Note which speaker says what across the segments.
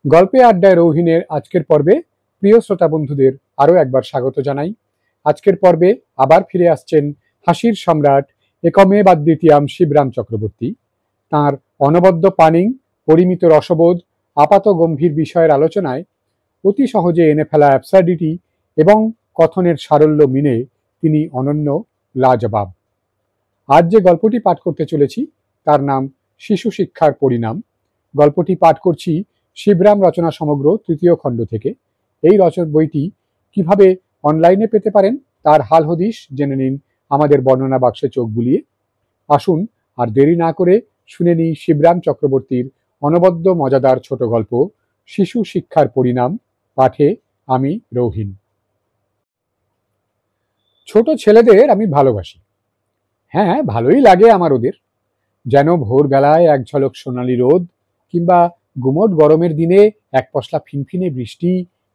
Speaker 1: গল্পে আড্ডায় রৌহিনের আজকের পর্বে প্রিয় শ্রোতা বন্ধুদের আরও একবার স্বাগত জানাই। আজকের পর্বে আবার ফিরে আসছেন হাসির সম্রাট একমে বাদ্বিতীয়াম শিবরাম চক্রবর্তী। তাঁর অনবদ্য পানিং, পরিমিত রসবোধ, আপাত গম্ভীর বিষয়ের আলোচনায় অতি সহজে এনে ফেলা অ্যাবসার্ডিটি এবং কথনের সারল্য মিনে তিনি অনন্য, লাজবাব। আজ যে গল্পটি পাঠ করতে চলেছি তার নাম শিশু শিক্ষার পরিণাম। গল্পটি পাঠ করছি শিবরাম রচনা সমগ্র তৃতীয় খণ্ড থেকে। এই বইটি কিভাবে অনলাইনে পেতে পারেন তার হাল হদিশ জেনে নিন আমাদের বর্ণনা বাক্সে চোখ বুলিয়ে। আসুন আর দেরি না করে শুনে নিই শিবরাম চক্রবর্তীর অনবদ্য মজাদার ছোট গল্প শিশু শিক্ষার পরিণাম। পাঠে আমি রৌহিন। ছোট ছেলেদের আমি ভালোবাসি। হ্যাঁ, ভালোই লাগে আমার ওদের। যেন ভোরবেলায় এক ঝলক সোনালি রোদ, কিংবা গুমোট গরমের দিনে এক পশলা ফিনফিনে বৃষ্টি,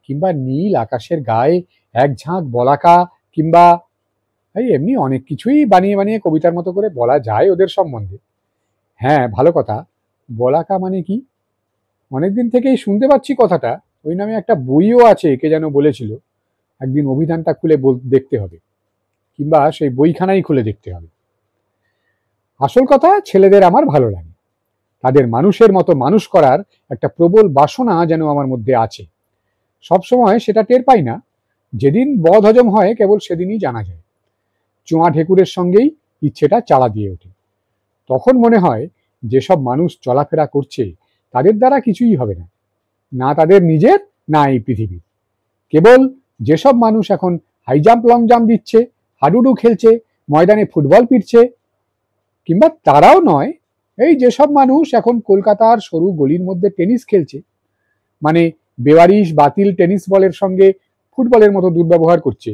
Speaker 1: কিংবা নীল আকাশের গায়ে এক ঝাঁক বলাকা, কিংবা এমনি অনেক কিছুই বানিয়ে বানিয়ে কবিতার মতো করে বলা যায় ওদের সম্বন্ধে। হ্যাঁ, ভালো কথা। বলাকা মানে কি? অনেকদিন থেকেই শুনতে পাচ্ছি কথাটা। ওই নামে একটা বইও আছে, কে যেন বলেছিল। একদিন অভিধানটা খুলে দেখতে হবে, কিংবা সেই বইখানাই খুলে দেখতে হবে। আসল কথা, ছেলেদের আমার ভালো লাগে। তাদের মানুষের মতো মানুষ করার একটা প্রবল বাসনা যেন আমার মধ্যে আছে। সবসময় সেটা টের পাই না। যেদিন বদ হজম হয় কেবল সেদিনই জানা যায়। চোঁয়া ঢেকুরের সঙ্গেই ইচ্ছেটা চালা দিয়ে ওঠে। তখন মনে হয় যেসব মানুষ চলাফেরা করছে তাদের দ্বারা কিছুই হবে না, না তাদের নিজের, না এই পৃথিবীর। কেবল যেসব মানুষ এখন হাই জাম্প লং জাম্প দিচ্ছে, হাডুডু খেলছে, ময়দানে ফুটবল পিটছে, কিংবা তারাও নয়, এই যেসব মানুষ এখন কলকাতার সরু গলির মধ্যে টেনিস খেলছে, মানে বেওয়ারিশ বাতিল টেনিস বলের সঙ্গে ফুটবলের মতো দুর্ব্যবহার করছে,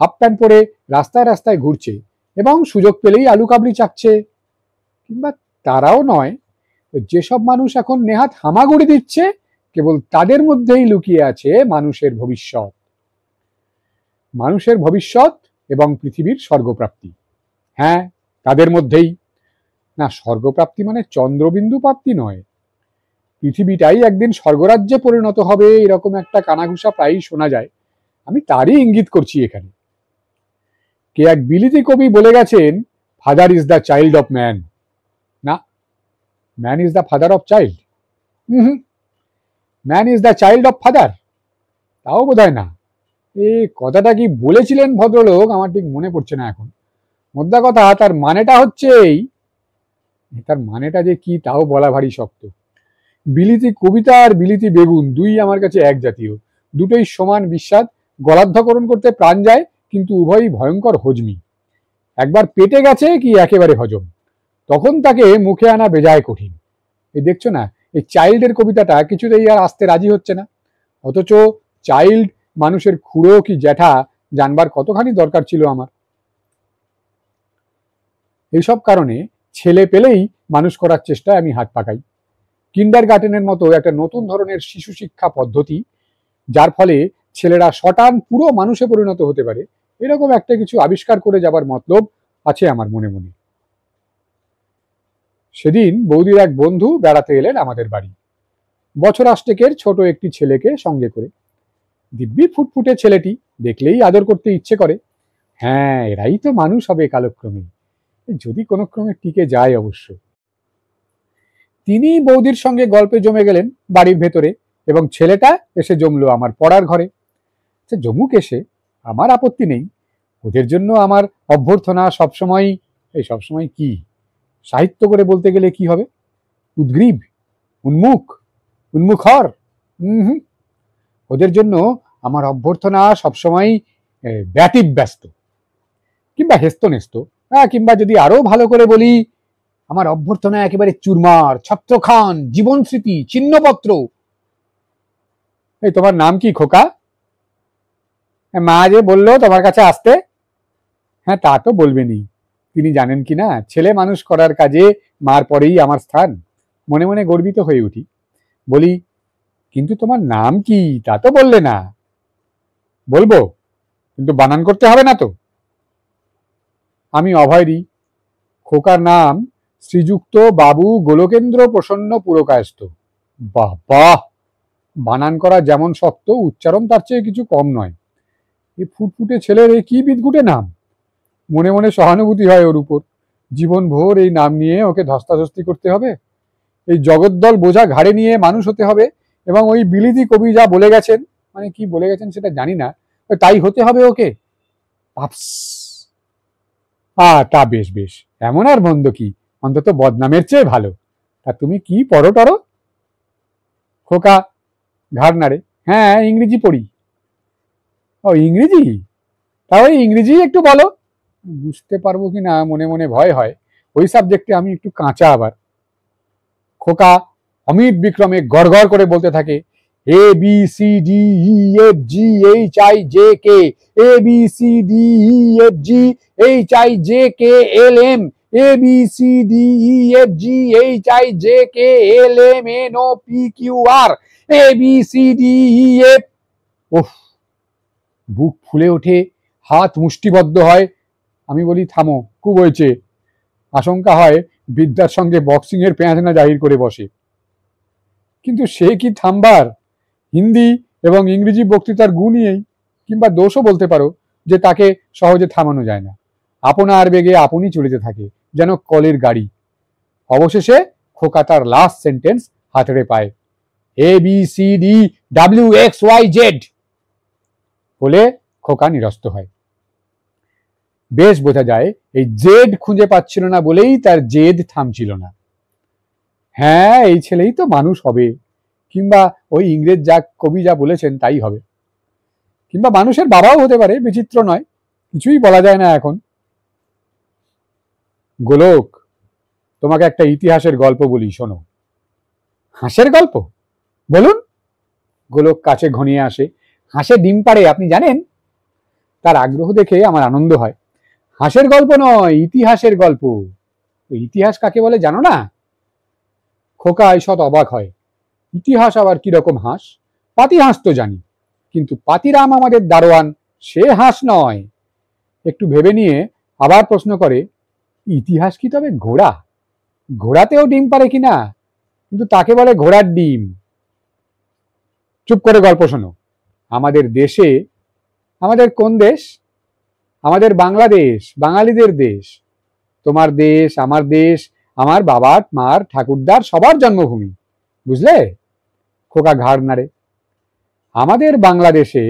Speaker 1: হাফ প্যান্ট পরে রাস্তায় রাস্তায় ঘুরছে এবং সুযোগ পেলেই আলু কাবলি চাচ্ছে, কিংবা তারাও নয়, যেসব মানুষ এখন নেহাত হামাগুড়ি দিচ্ছে, কেবল তাদের মধ্যেই লুকিয়ে আছে মানুষের ভবিষ্যৎ। মানুষের ভবিষ্যৎ এবং পৃথিবীর স্বর্গপ্রাপ্তি। হ্যাঁ, তাদের মধ্যেই। না, স্বর্গপ্রাপ্তি মানে চন্দ্রবিন্দু প্রাপ্তি নয়। পৃথিবীটাই একদিন স্বর্গরাজ্যে পরিণত হবে, এরকম একটা কানাঘুষা প্রায়ই শোনা যায়। আমি তারই ইঙ্গিত করছি এখানে। কে এক বিলিতি কবি বলে গেছেন, father is the child of man. না, man is the father of child. Man is the child of father, তাও বোধ হয় না। এই কথাটা কি বলেছিলেন ভদ্রলোক আমার ঠিক মনে পড়ছে না এখন। মোদ্দা কথা, তার মানেটা হচ্ছে এই। তার মানেটা যে কি তাও বলা ভারী শক্ত। বিলিতি কবিতা আর বিলিতি বেগুন দুই আমার কাছে এক জাতীয়। দুটোই সমান বিস্বাদ, গলাধ্যকরণ করতে প্রাণ যায়, কিন্তু উভয়ই ভয়ঙ্কর হজমি। একবার পেটে গেছে কি একেবারে হজম, তখন তাকে মুখে আনা বেজায় কঠিন। এই দেখছো না, এই চাইল্ডের কবিতাটা কিছুতেই আর আসতে রাজি হচ্ছে না। অথচ চাইল্ড মানুষের খুড়ো কি জ্যাঠা জানবার কতখানি দরকার ছিল আমার। এইসব কারণে ছেলে পেলেই মানুষ করার চেষ্টায় আমি হাত পাকাই। কিন্ডার গার্ডেনের মতো একটা নতুন ধরনের শিশু শিক্ষা পদ্ধতি, যার ফলে ছেলেরা শটান পুরো মানুষে পরিণত হতে পারে, এরকম একটা কিছু আবিষ্কার করে যাবার মতলব আছে আমার মনে মনে। সেদিন বৌদির এক বন্ধু বেড়াতে এলেন আমাদের বাড়ি, বছর আষ্টেকের ছোট একটি ছেলেকে সঙ্গে করে। দিব্যি ফুটফুটে ছেলেটি, দেখলেই আদর করতে ইচ্ছে করে। হ্যাঁ, এরাই তো মানুষ হবে কালক্রমে, যদি কোনো ক্রমে টিকে যায় অবশ্য। তিনি বৌদির সঙ্গে গল্পে জমে গেলেন বাড়ির ভেতরে, এবং ছেলেটা এসে জমলো আমার পড়ার ঘরে। সে জমুক এসে, আমার আপত্তি নেই। ওদের জন্য আমার অভ্যর্থনা সবসময়, এই সবসময় কি সাহিত্য করে বলতে গেলে কি হবে, উদ্গ্রীব, উন্মুখ, উন্মুখর। ওদের জন্য আমার অভ্যর্থনা সবসময় ব্যতিব্যস্ত, কিংবা হেস্তনেস্ত, কিংবা যদি আরো ভালো করে বলি, আমার অভ্যর্থনা একেবারে চুরমার, ছত্রখান, জীবন স্মৃতি, চিহ্নপত্র। এই তোমার নাম কি খোকা? মা যে বললো তোমার কাছে আসতে। হ্যাঁ, তা তো বলবেনই। তিনি জানেন কি না, ছেলে মানুষ করার কাজে মার পরেই আমার স্থান। মনে মনে গর্বিত হয়ে উঠি। বলি, কিন্তু তোমার নাম কি তা তো বললে না। বলবো, কিন্তু বানান করতে হবে না তো। আমি অভয় দিই। খোকার নাম শ্রীযুক্ত বাবু গোলকেন্দ্র প্রসন্ন পুরকায়স্থ। বাহ বাহ, বানান করা যেমন শক্ত, উচ্চারণ তার চেয়ে কিছু কম নয়। এই ফুটফুটে ছেলের এই কি বিদঘুটে নাম! মনে মনে সহানুভূতি হয় ওর উপর। জীবন ভোর এই নাম নিয়ে ওকে ধস্তাধস্তি করতে হবে, এই জগদ্দল বোঝা ঘাড়ে নিয়ে মানুষ হতে হবে, এবং ওই বিলিতি কবি যা বলে গেছেন, মানে কি বলে গেছেন সেটা জানি না, তাই হতে হবে ওকে। পাপস। তা বেশ বেশ, এমন আর মন্দ কি, অন্তত বদনামের চেয়ে ভালো। তা তুমি কি পড়ো টরো? খোকা ঘাড় নাড়ে। হ্যাঁ, ইংরেজি পড়ি। ও ইংরেজি? তাহলে ইংরেজি একটু বলো। বুঝতে পারবো কিনা মনে মনে ভয় হয়, ওই সাবজেক্টে আমি একটু কাঁচা আবার। খোকা অমিত বিক্রমে গড়গড় করে বলতে থাকে, A B C D E F G H I J K, A B C D E F G H I J K L M, A B C D E F G H I J K L M N O P Q R, A B C D E F. ওহ, বুক ফুলে ওঠে, হাত মুষ্টিবদ্ধ হয়। আমি বলি, থামো, খুব হয়েছে। আশঙ্কা হয় বিদ্যার সঙ্গে বক্সিং এর পেঁয়াজনা জাহির করে বসে। কিন্তু সে কি থামবার? হিন্দি এবং ইংরেজি বক্তৃতার গুণই এই, কিংবা দোষও বলতে পারো, যে তাকে সহজে থামানো যায় না। আপনার বেগে আপনি চলিতে থাকে, যেন কলের গাড়ি। অবশেষে খোকা তার লাস্ট সেন্টেন্স হাতড়ে পায়, A B C D W X Y Z বলে খোকা নিরস্ত হয়। বেশ বোঝা যায় এই জেড খুঁজে পাচ্ছিল না বলেই তার জেদ থামছিল না। হ্যাঁ, এই ছেলেই তো মানুষ হবে, কিংবা ওই ইংরেজ যা কবি যা বলেছেন তাই হবে, কিংবা মানুষের বাবাও হতে পারে, বিচিত্র নয়, কিছুই বলা যায় না এখন। গোলক, তোমাকে একটা ইতিহাসের গল্প বলি, শোনো। হাঁসের গল্প? বলুন। গোলক কাছে ঘনিয়ে আসে। হাঁসে ডিম পাড়ে, আপনি জানেন? তার আগ্রহ দেখে আমার আনন্দ হয়। হাঁসের গল্প নয়, ইতিহাসের গল্প। ইতিহাস কাকে বলে জানো না? খোকা ঈষৎ অবাক হয়। ইতিহাস আবার কিরকম হাঁস? পাতি হাঁস তো জানি, কিন্তু পাতিরাম আমাদের দারোয়ান, সে হাঁস নয়। একটু ভেবে নিয়ে আবার প্রশ্ন করে, ইতিহাস কি তবে ঘোড়া? ঘোড়াতেও ডিম পারে কিনা, কিন্তু তাকে বলে ঘোড়ার ডিম। চুপ করে গল্প শোনো। আমাদের দেশে, আমাদের কোন দেশ? আমাদের বাংলাদেশ, বাঙালিদের দেশ। তোমার দেশ, আমার দেশ, আমার বাবার মার ঠাকুরদার সবার জন্মভূমি, বুঝলে? খোকা ঘাড় নাড়ে। আমাদের বাংলাদেশে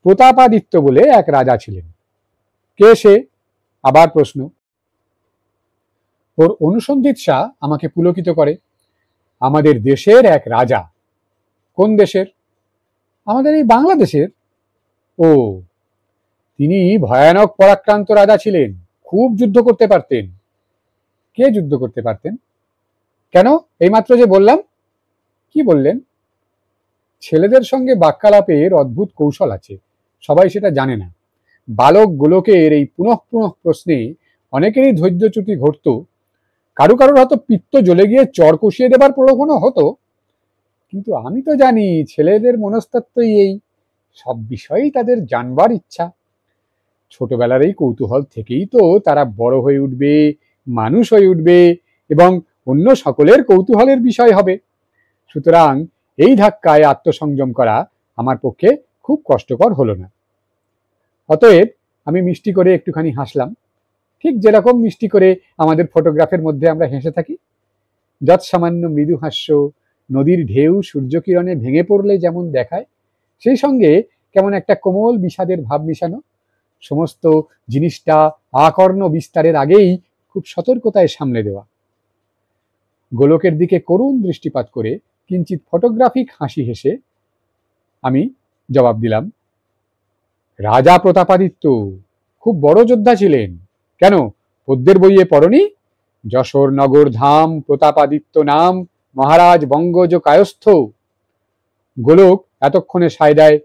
Speaker 1: প্রতাপাদিত্য বলে এক রাজা ছিলেন। কে সে? আবার প্রশ্ন। ওর অনুসন্ধিৎসা আমাকে পুলকিত করে। আমাদের দেশের এক রাজা। কোন দেশের? আমাদের এই বাংলাদেশের। ও, তিনি ভয়ানক পরাক্রান্ত রাজা ছিলেন, খুব যুদ্ধ করতে পারতেন। কে যুদ্ধ করতে পারতেন? কেন, এইমাত্র যে বললাম। কি বললেন? ছেলেদের সঙ্গে বাক্যালাপের অদ্ভুত কৌশল আছে, সবাই সেটা জানে না। বালক গোলকের এই পুনঃ পুনঃ প্রশ্নে অনেকেরই ধৈর্যচ্যুতি ঘটত, কারো কারোর হয়তো পিত্ত জ্বলে গিয়ে চর কষিয়ে দেবার প্রলোভনও হতো। কিন্তু আমি তো জানি ছেলেদের মনস্তত্ত্বই এই, সব বিষয়েই তাদের জানবার ইচ্ছা। ছোটবেলার এই কৌতূহল থেকেই তো তারা বড় হয়ে উঠবে, মানুষ হয়ে উঠবে, এবং অন্য সকলের কৌতূহলের বিষয় হবে। সুতরাং এই ধাক্কায় আত্মসংযম করা আমার পক্ষে খুব কষ্টকর হলো না। অতএব আমি মিষ্টি করে একটুখানি হাসলাম, ঠিক যেরকম মিষ্টি করে আমাদের ফটোগ্রাফের মধ্যে আমরা হেসে থাকি। যৎসামান্য মৃদু হাস্য নদীর ঢেউ সূর্যকিরণে ভেঙে পড়লে যেমন দেখায়, সেই সঙ্গে কেমন একটা কোমল বিষাদের ভাব মিশানো। সমস্ত জিনিসটা আকর্ণ বিস্তারের আগেই খুব সতর্কতায় সামলে দেওয়া। গোলকের দিকে করুণ দৃষ্টিপাত করে কিঞ্চিত ফটোগ্রাফিক হাসি হেসে আমি জবাব দিলাম, রাজা প্রতাপাদিত্য খুব বড় যোদ্ধা ছিলেন। কেন, পদ্যের বইয়ে পড়নি? যশোর নগর ধাম প্রতাপাদিত্য নাম, মহারাজ বঙ্গজ কায়স্থ। গোলক এতক্ষণে সায় দেয়,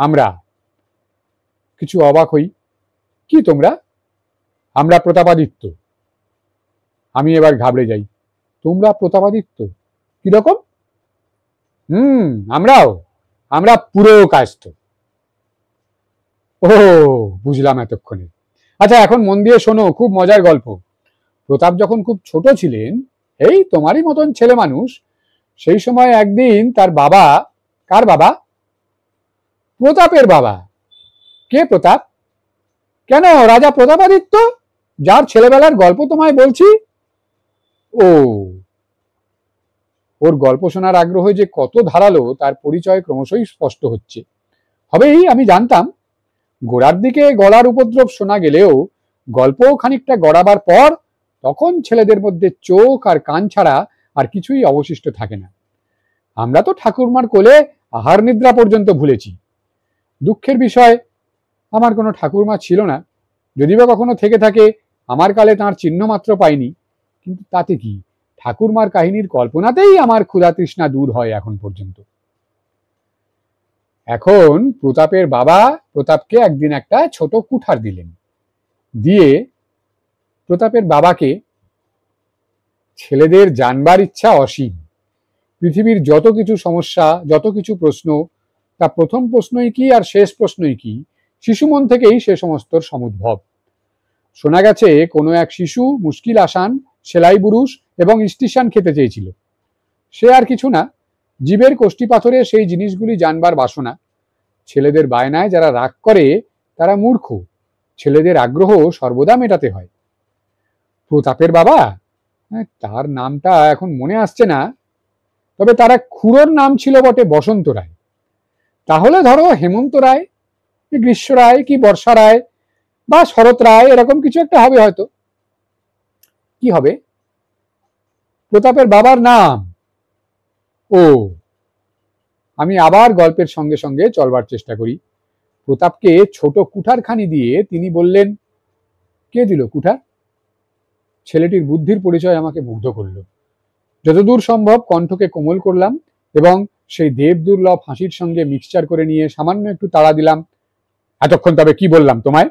Speaker 1: আমরা। কিছু অবাক হই। কি তোমরা? আমরা প্রতাপাদিত্য। আমি এবার ঘাবড়ে যাই। তোমরা প্রতাপাদিত্য? কিরকম? আমরা পুরো কায়স্থ। ও, বুঝলাম এতক্ষণে। আচ্ছা, এখন মন দিয়ে শোনো, খুব মজার গল্প। প্রতাপ যখন খুব ছোট ছিলেন, এই তোমারই মতন ছেলে মানুষ, সেই সময় একদিন তার বাবা কার বাবা? প্রতাপের বাবা। কে প্রতাপ? কেন, রাজা প্রতাপাদিত্য, যার ছেলেবেলার গল্প তোমায় বলছি। ও, ওর গল্প শোনার আগ্রহ যে কত ধারালো তার পরিচয় ক্রমশই স্পষ্ট হচ্ছে। হবেই, আমি জানতাম। গোড়ার দিকে গলার উপদ্রব শোনা গেলেও গল্প খানিকটা গড়াবার পর তখন ছেলেদের মধ্যে চোখ আর কান ছাড়া আর কিছুই অবশিষ্ট থাকে না। আমরা তো ঠাকুরমার কোলে আহার নিদ্রা পর্যন্ত ভুলেছি। দুঃখের বিষয়, আমার কোনো ঠাকুরমা ছিল না। যদি বা কখনো থেকে থাকে, আমার কালে তাঁর চিহ্ন মাত্র পাইনি। কিন্তু তাতে কি, ঠাকুরমার কাহিনীর কল্পনাতেই আমার ক্ষুধা তৃষ্ণা দূর হয় এখন পর্যন্ত। এখন প্রতাপের বাবা প্রতাপকে একদিন একটা ছোট কুঠার দিলেন। দিয়ে প্রতাপের বাবাকে, ছেলেদের জানবার ইচ্ছা অসীম। পৃথিবীর যত কিছু সমস্যা, যত কিছু প্রশ্ন, তা প্রথম প্রশ্নই কি আর শেষ প্রশ্নই কি, শিশুমন থেকেই সে সমস্তর সমুদ্ভব। শোনা গেছে কোনো এক শিশু মুশকিল আসান, সেলাই বুরুষ এবং স্টেশন খেতে চেয়েছিল। সে আর কিছু না, জীবের কোষ্ঠী পাথরে সেই জিনিসগুলি জানবার বাসনা। ছেলেদের বায়নায় যারা রাগ করে তারা মূর্খ। ছেলেদের আগ্রহ সর্বদা মেটাতে হয়। প্রতাপের বাবা, তার নামটা এখন মনে আসছে না, তবে তার এক খুড়োর নাম ছিল বটে বসন্ত রায়। তাহলে ধরো হেমন্ত রায়, কি গ্রীষ্ম রায়, কি বর্ষা রায়, বা শরৎ রায়, এরকম কিছু একটা হবে হয়তো। কি হবে? প্রতাপের বাবার নাম। ও, আমি আবার গল্পের সঙ্গে সঙ্গে চলবার চেষ্টা করি। প্রতাপকে ছোট কুঠারখানি দিয়ে তিনি বললেন, কে দিল কুঠার? ছেলেটির বুদ্ধির পরিচয় আমাকে মুগ্ধ করল। যতদূর সম্ভব কণ্ঠকে কোমল করলাম এবং সেই দেব দুর্লভ হাসির সঙ্গে মিক্সচার করে নিয়ে সামান্য একটু তাড়া দিলাম, এতক্ষণ তবে কি বললাম তোমায়?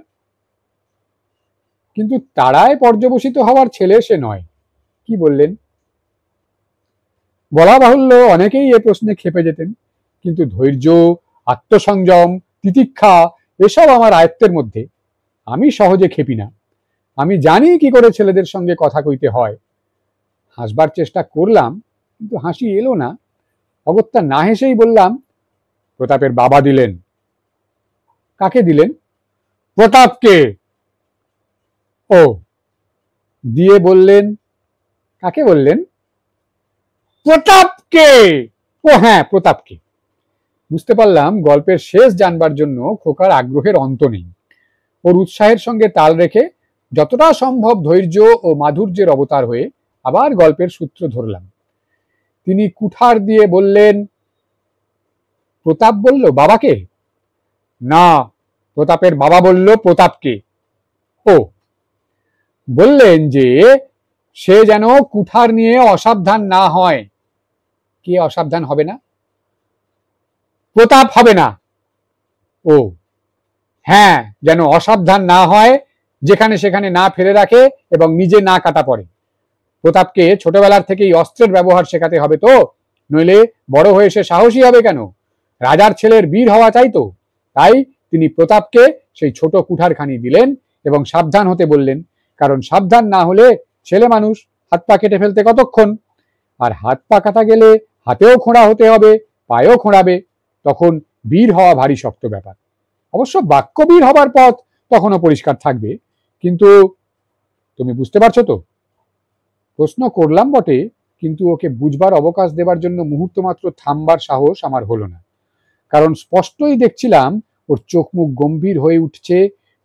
Speaker 1: কিন্তু তাড়ায় পর্যবসিত হওয়ার ছেলে সে নয়। কি বললেন? বলা বাহুল্য, অনেকেই এ প্রশ্নে ক্ষেপে যেতেন, কিন্তু ধৈর্য, আত্মসংযম, তিতিক্ষা এসব আমার আয়ত্তের মধ্যে। আমি সহজে ক্ষেপি না। আমি জানি কি করে ছেলেদের সঙ্গে কথা কইতে হয়। হাসবার চেষ্টা করলাম, কিন্তু হাসি এলো না। অগত্যা না হেসেই বললাম, প্রতাপের বাবা দিলেন। কাকে দিলেন? প্রতাপকে। ও, দিয়ে বললেন, কাকে বললেন? প্রতাপকে। ও হ্যাঁ, প্রতাপকে। বুঝতে পারলাম গল্পের শেষ জানবার জন্য খোকার আগ্রহের অন্ত নেই। ওর উৎসাহের সঙ্গে তাল রেখে যতটা সম্ভব ধৈর্য ও মাধুর্যের অবতার হয়ে আবার গল্পের সূত্র ধরলাম। তিনি কুঠার দিয়ে বললেন, প্রতাপ বলল বাবাকে? না, প্রতাপের বাবা বলল প্রতাপকে। ও, বললেন যে সে যেন কুঠার নিয়ে অসাবধান না হয়। কে অসাবধান হবে না? প্রতাপ হবে না। ও হ্যাঁ, যেন অসাবধান না হয়, যেখানে সেখানে না ফেলে রাখে এবং নিজে না কাটা পড়ে। প্রতাপকে ছোটবেলার থেকেই অস্ত্রের ব্যবহার শেখাতে হবে তো, নইলে বড় হয়ে সে সাহসী হবে কেন? রাজার ছেলের বীর হওয়া চাই তো। তাই তিনি প্রতাপকে সেই ছোট কুঠারখানি দিলেন এবং সাবধান হতে বললেন, কারণ সাবধান না হলে ছেলে মানুষ, হাত পা কেটে ফেলতে কতক্ষণ। আর হাত পা কাটা গেলে হাতেও খোঁড়া হতে হবে, পায়েও খোঁড়াবে। তখন বীর হওয়া ভারী শক্ত ব্যাপার। অবশ্য বাক্য বীর হবার পথ তখনও পরিষ্কার থাকবে। কিন্তু তুমি বুঝতে পারছো তো? প্রশ্ন করলাম বটে, কিন্তু ওকে বুঝবার অবকাশ দেবার জন্য মুহূর্ত মাত্র থামবার সাহস আমার হলো না। কারণ স্পষ্টই দেখছিলাম ওর চোখ মুখ গম্ভীর হয়ে উঠছে,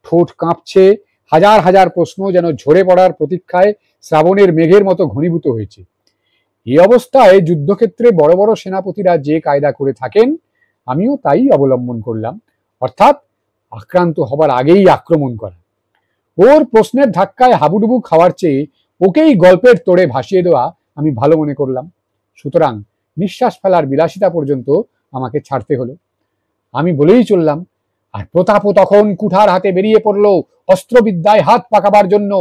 Speaker 1: ঠোঁট কাঁপছে, হাজার হাজার প্রশ্ন যেন ঝরে পড়ার প্রতীক্ষায় শ্রাবণের মেঘের মতো ঘনীভূত হয়েছে। এই অবস্থায় যুদ্ধক্ষেত্রে বড় বড় সেনাপতিরা যে কায়দা করে থাকেন, আমিও তাই অবলম্বন করলাম, অর্থাৎ আক্রান্ত হবার আগেই আক্রমণ করা। ওর প্রশ্নের ধাক্কায় হাবুডুবু খাওয়ার চেয়ে ওকেই গল্পের তোড়ে ভাসিয়ে দেওয়া আমি ভালো মনে করলাম। সুতরাং নিঃশ্বাস ফেলার বিলাসিতা পর্যন্ত আমাকে ছাড়তে হলো। আমি বলেই চললাম, আর প্রতাপও তখন কুঠার হাতে বেরিয়ে পড়লো অস্ত্রবিদ্যায় হাত পাকাবার জন্য।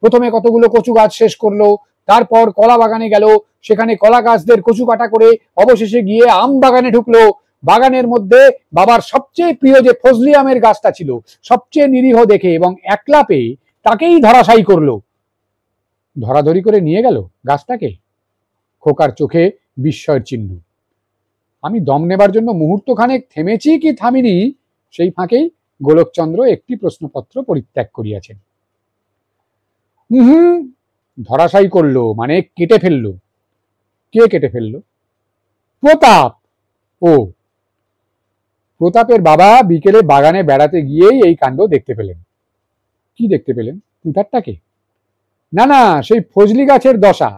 Speaker 1: প্রথমে কতগুলো কচু গাছ শেষ করলো, তারপর কলা বাগানে গেল, সেখানে কলা গাছদের কচু কাটা করে অবশেষে গিয়ে আম বাগানে ঢুকলো। বাগানের মধ্যে বাবার সবচেয়ে প্রিয় যে ফজলি আমের গাছটা ছিল, সবচেয়ে নিরীহ দেখে এবং একলা পেয়ে তাকেই ধরাশায়ী করলো। ধরাধরি করে নিয়ে গেল গাছটাকে। খোকার চোখে বিস্ময়ের চিহ্ন। আমি দম নেবার জন্য মুহূর্তখানেক থেমেছি কি থামিনি, সেই ফাঁকেই গোলকচন্দ্র একটি প্রশ্নপত্র পরিত্যাগ করিয়াছেন। হুম, ধরাশায়ী করলো মানে কেটে ফেললো। কে কেটে ফেললো? প্রতাপ। ও, প্রতাপের বাবা বিকেলে বাগানে বেড়াতে গিয়েই এই কাণ্ড দেখতে পেলেন। কি দেখতে পেলেন? কুঠারটাকে? না না, সেই ফজলি গাছের দশা।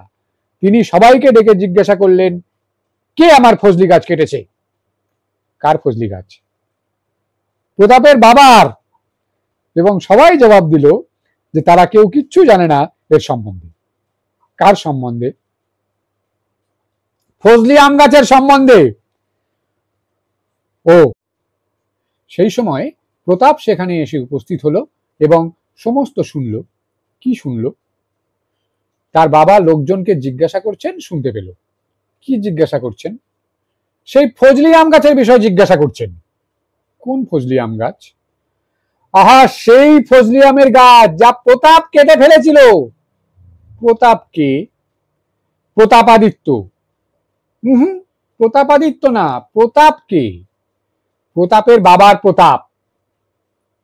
Speaker 1: তিনি সবাইকে ডেকে জিজ্ঞাসা করলেন, কে আমার ফজলি গাছ কেটেছে? কার ফজলি গাছ? প্রতাপের বাবার। এবং সবাই জবাব দিল যে তারা কেউ কিচ্ছু জানে না এর সম্বন্ধে। কার সম্বন্ধে? ফজলি আম গাছের সম্বন্ধে। ও, সেই সময় প্রতাপ সেখানে এসে উপস্থিত হলো এবং সমস্ত শুনল। কি শুনল? তার বাবা লোকজনকে জিজ্ঞাসা করছেন, শুনতে পেল। কি জিজ্ঞাসা করছেন? সেই ফজলি আম গাছের বিষয়ে জিজ্ঞাসা করছেন। কোন ফজলি আম গাছ? আহা, সেই ফজলি আমের গাছ যা প্রতাপ কেটে ফেলেছিল। প্রতাপকে? প্রতাপাদিত্য? হুম, প্রতাপাদিত্য না, প্রতাপকে। প্রতাপের বাবার প্রতাপ।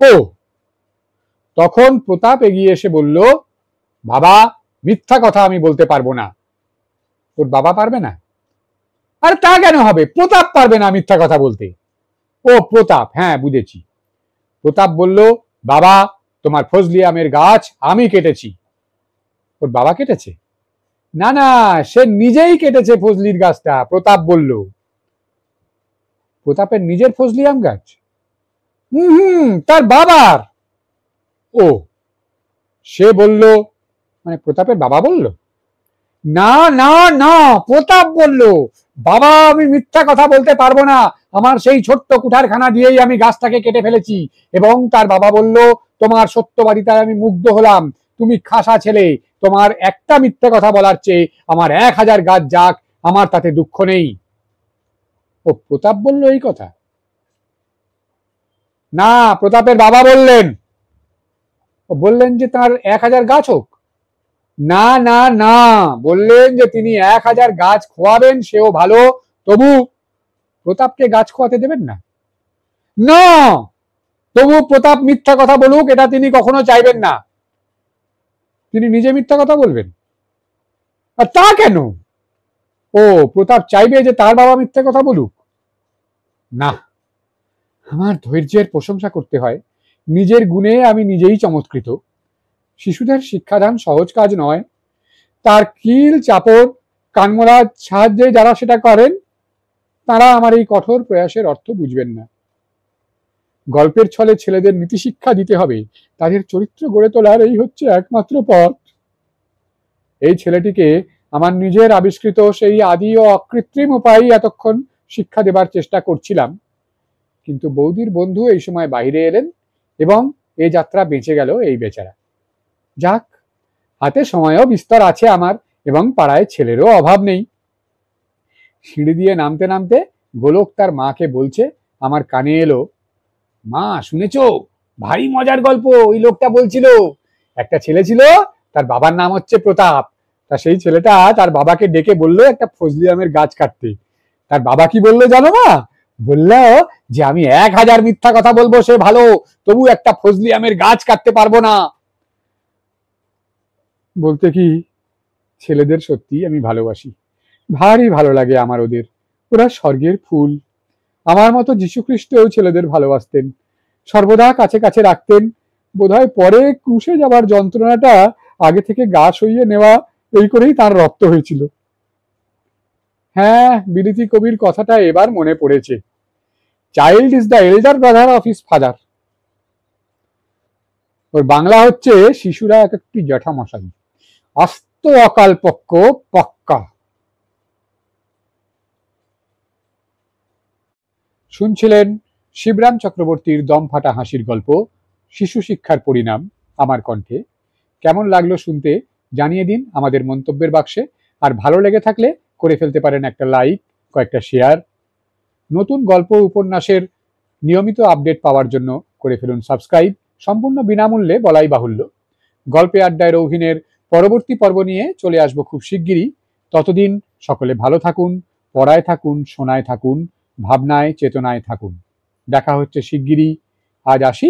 Speaker 1: ও, তখন প্রতাপ এগিয়ে এসে বলল, বাবা, মিথ্যা কথা আমি বলতে পারবো না। তোর বাবা পারবে না? আর তা কেন হবে? প্রতাপ পারবে না মিথ্যা কথা বলতে। ও প্রতাপ, হ্যাঁ বুঝেছি। প্রতাপ বলল, বাবা, তোমার ফজলি আমের গাছ আমি কেটেছি। ওর বাবা কেটেছে? না না, সে নিজেই কেটেছে ফজলির গাছটা। প্রতাপ বলল। প্রতাপের নিজের ফজলি আম গাছ? তার বাবার। ও, সে বলল, মানে প্রতাপের বাবা বলল? না না না, প্রতাপ বলল, বাবা, আমি মিথ্যা কথা বলতে পারবো না, আমার সেই ছোট্ট কুঠারখানা দিয়েই আমি গাছটাকে কেটে ফেলেছি। এবং তার বাবা বলল, তোমার সত্যবাদিতায় আমি মুগ্ধ হলাম, তুমি খাসা ছেলে, তোমার একটা মিথ্যা কথা বলার চেয়ে আমার 1000 গাছ যাক, আমার তাতে দুঃখ নেই। ও, প্রতাপ বলল এই কথা? না, প্রতাপের বাবা বললেন। বললেন যে তার 1000 গাছ হোক? না না না, বললেন যে তিনি 1000 গাছ খোয়াবেন, সেও ভালো, তবু প্রতাপকে গাছ খোয়াতে দেবেন না। না, তবু প্রতাপ মিথ্যা কথা বলুক, এটা তিনি কখনো চাইবেন না। তিনি নিজে মিথ্যা কথা বলবেন? আর তা কেন? ও, প্রতাপ চাইবে যে তার বাবা মিথ্যা কথা বলুক? না, আমার ধৈর্যের প্রশংসা করতে হয়। নিজের গুণে আমি নিজেই চমৎকৃত। শিশুদের শিক্ষাদান সহজ কাজ নয়। তার কিল চাপড় কানমোলার সাহায্যে যারা সেটা করেন, তারা আমার এই কঠোর প্রয়াসের অর্থ বুঝবেন না। গল্পের ছলে ছেলেদের নীতিশিক্ষা দিতে হবে, তাদের চরিত্র গড়ে তোলার এই হচ্ছে একমাত্র পথ। এই ছেলেটিকে আমার নিজের আবিষ্কৃত সেই আদি ও অকৃত্রিম উপায়ে এতক্ষণ শিক্ষা দেবার চেষ্টা করছিলাম, কিন্তু বৌদির বন্ধু এই সময় বাইরে এলেন এবং এই যাত্রা বেঁচে গেল এই বেচারা। যাক, হাতে সময়ও বিস্তর আছে আমার, এবং পাড়ায় ছেলেরও অভাব নেই। সিঁড়ি দিয়ে নামতে নামতে গোলক তার মাকে বলছে, আমার কানে এলো, মা শুনেছ, ভারী মজার গল্প ওই লোকটা বলছিল। একটা ছেলে ছিল, তার বাবার নাম হচ্ছে প্রতাপ। তা সেই ছেলেটা তার বাবাকে ডেকে বললো একটা ফজলি আমের গাছ কাটতে। তার বাবা কি বললো জানো মা? বলল যে আমি 1000 মিথ্যা কথা বলবো সে ভালো, তবু একটা ফজলি আমের গাছ কাটতে পারবো না। বলতে কি, ছেলেদের সত্যি আমি ভালোবাসি, ভারী ভালো লাগে আমার ওদের। ওরা স্বর্গের ফুল। আমার মতো যীশুখ্রিস্টও ছেলেদের ভালোবাসতেন, সর্বদা কাছে কাছে রাখতেন। বোধহয় পরে ক্রুশে যাবার যন্ত্রণাটা আগে থেকে গা সইয়ে নেওয়া, এই করেই তার রক্ত হয়েছিল। হ্যাঁ, বিলিতি কবির কথাটা এবার মনে পড়েছে, child is the elder brother of his father. ওর বাংলা হচ্ছে, শিশুরা এক একটি জ্যাঠামশাই, আস্ত অকাল পক্ষ পক্কা। শুনছিলেন শিবরাম চক্রবর্তীর দম ফাটা হাসির গল্প শিশু শিক্ষার পরিণাম আমার কণ্ঠে। কেমন লাগলো শুনতে জানিয়ে দিন আমাদের মন্তব্যের বাক্সে। আর ভালো লেগে থাকলে করে ফেলতে পারেন একটা লাইক, কয়েকটা শেয়ার। নতুন গল্প উপন্যাসের নিয়মিত আপডেট পাওয়ার জন্য করে ফেলুন সাবস্ক্রাইব, সম্পূর্ণ বিনামূল্যে বলাই বাহুল্য। গল্পে আড্ডায় রৌহিনের পরবর্তী পর্ব নিয়ে চলে আসবো খুব শিগগিরই। ততদিন সকলে ভালো থাকুন, পড়ায় থাকুন, শোনায় থাকুন, ভাবনায় চেতনায় থাকুন। দেখা হচ্ছে শিগগিরই। আজ আসি,